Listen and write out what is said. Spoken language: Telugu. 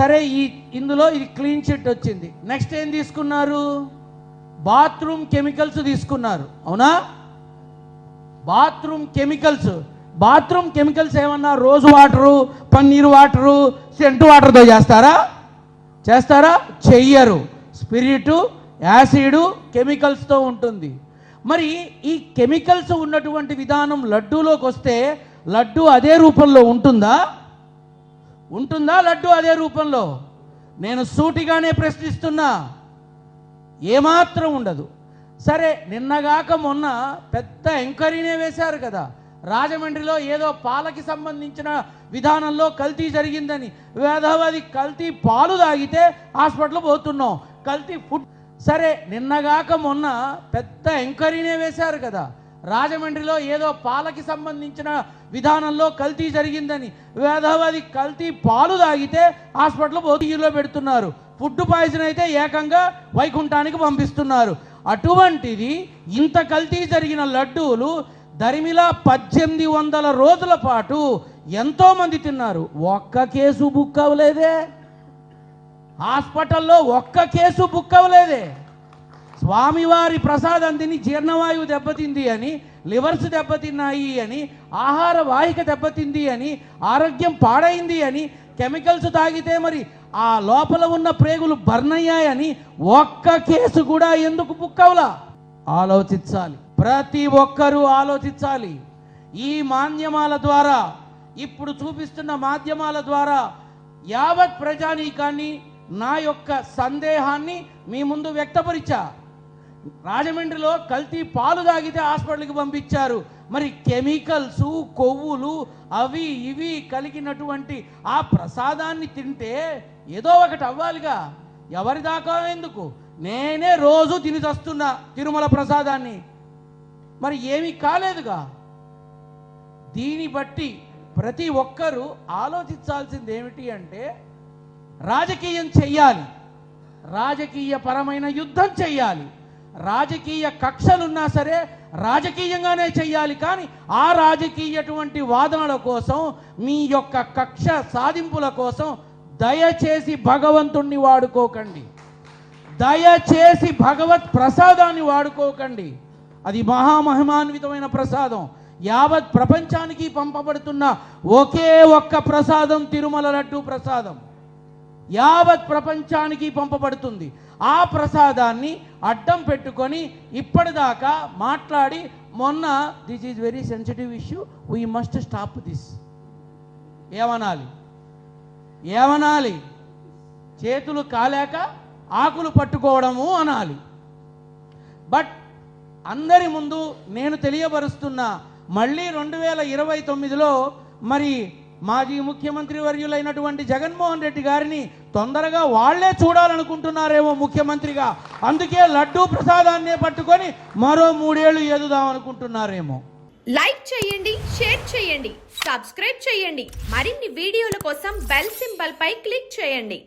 సరే ఇందులో ఇది క్లీన్ చిట్ వచ్చింది. నెక్స్ట్ ఏం తీసుకున్నారు? బాత్రూమ్ కెమికల్స్ తీసుకున్నారు. అవునా? బాత్రూమ్ కెమికల్స్ ఏమన్నా రోజ్ వాటరు, పన్నీర్ వాటరు, సెంటు వాటర్తో చేస్తారా? చెయ్యరు. స్పిరిటు, యాసిడ్, కెమికల్స్తో ఉంటుంది. మరి ఈ కెమికల్స్ ఉన్నటువంటి విధానం లడ్డూలోకి వస్తే లడ్డు అదే రూపంలో ఉంటుందా? లడ్డు అదే రూపంలో? నేను సూటిగానే ప్రశ్నిస్తున్నా. ఏమాత్రం ఉండదు. సరే, నిన్నగాక మొన్న పెద్ద ఎంక్వైరీనే వేశారు కదా, రాజమండ్రిలో ఏదో పాలకి సంబంధించిన విధానంలో కల్తీ జరిగిందని. వేదవది కల్తీ పాలు తాగితే హాస్పిటల్ పోతున్నాం, కల్తీ ఫుడ్. సరే, నిన్నగాక మొన్న పెద్ద ఎంక్వైరీనే వేశారు కదా, రాజమండ్రిలో ఏదో పాలకి సంబంధించిన విధానంలో కల్తీ జరిగిందని. వేదవది కల్తీ పాలు తాగితే హాస్పిటల్ పోటీలో పెడుతున్నారు, ఫుడ్ పాయిజన్ అయితే ఏకంగా వైకుంఠానికి పంపిస్తున్నారు. అటువంటిది ఇంత కల్తీ జరిగిన లడ్డూలు దరిమిలా 1800 రోజుల పాటు ఎంతోమంది తిన్నారు. ఒక్క కేసు బుక్ అవ్వలేదే, హాస్పిటల్లో ఒక్క కేసు బుక్ అవ్వలేదే. స్వామివారి ప్రసాదం తిని జీర్ణవాయువు దెబ్బతింది అని, లివర్స్ దెబ్బతిన్నాయి అని, ఆహార వాహిక దెబ్బతింది అని, ఆరోగ్యం పాడైంది అని, కెమికల్స్ తాగితే మరి ఆ లోపల ఉన్న ప్రేగులు బర్న్ అయ్యాయని ఒక్క కేసు కూడా ఎందుకు బుక్ అవ్వలా? ఆలోచించాలి, ప్రతి ఒక్కరూ ఆలోచించాలి. ఈ మాధ్యమాల ద్వారా, ఇప్పుడు చూపిస్తున్న మాధ్యమాల ద్వారా యావత్ ప్రజానీకాన్ని నా యొక్క సందేహాన్ని మీ ముందు వ్యక్తపరిచా. రాజమండ్రిలో కల్తీ పాలు తాగితే హాస్పిటల్కి పంపించారు. మరి కెమికల్స్, కొవ్వులు అవి ఇవి కలిగినటువంటి ఆ ప్రసాదాన్ని తింటే ఏదో ఒకటి అవ్వాలిగా. ఎవరి దాకా ఎందుకు? నేనే రోజు తిని చస్తున్నా తిరుమల ప్రసాదాన్ని, మరి ఏమీ కాలేదుగా. దీన్ని బట్టి ప్రతి ఒక్కరూ ఆలోచించాల్సింది ఏమిటి అంటే, రాజకీయం చెయ్యాలి, రాజకీయపరమైన యుద్ధం చెయ్యాలి. రాజకీయ కక్షలున్నా సరే రాజకీయంగానే చెయ్యాలి. కానీ ఆ రాజకీయటువంటి వాదనల కోసం, మీ యొక్క కక్ష సాధింపుల కోసం దయచేసి భగవంతుణ్ణి వాడుకోకండి, దయచేసి భగవత్ ప్రసాదాన్ని వాడుకోకండి. అది మహామహిమాన్వితమైన ప్రసాదం. యావత్ ప్రపంచానికి పంపబడుతున్న ఒకే ఒక్క ప్రసాదం తిరుమల లడ్డు ప్రసాదం. యావత్ ప్రపంచానికి పంపబడుతుంది. ఆ ప్రసాదాన్ని అడ్డం పెట్టుకొని ఇప్పటిదాకా మాట్లాడి, మొన్న this is very sensitive issue, we must stop this ఏమనాలి? చేతులు కాలేక ఆకులు పట్టుకోవడము అనాలి. బట్ అందరి ముందు నేను తెలియబరుస్తున్నా, మళ్ళీ 2029లో మరి మాజీ ముఖ్యమంత్రి వర్యులైనటువంటి జగన్మోహన్ రెడ్డి గారిని తొందరగా వాళ్లే చూడాలనుకుంటున్నారేమో ముఖ్యమంత్రిగా. అందుకే లడ్డూ ప్రసాదాన్నే పట్టుకొని మరో 3 ఏళ్ళు ఎదుదాం అనుకుంటున్నారేమో. లైక్ చేయండి, షేర్ చేయండి, సబ్స్క్రైబ్ చేయండి. మరిన్ని వీడియోల కోసం బెల్ సింబల్ పై క్లిక్ చేయండి.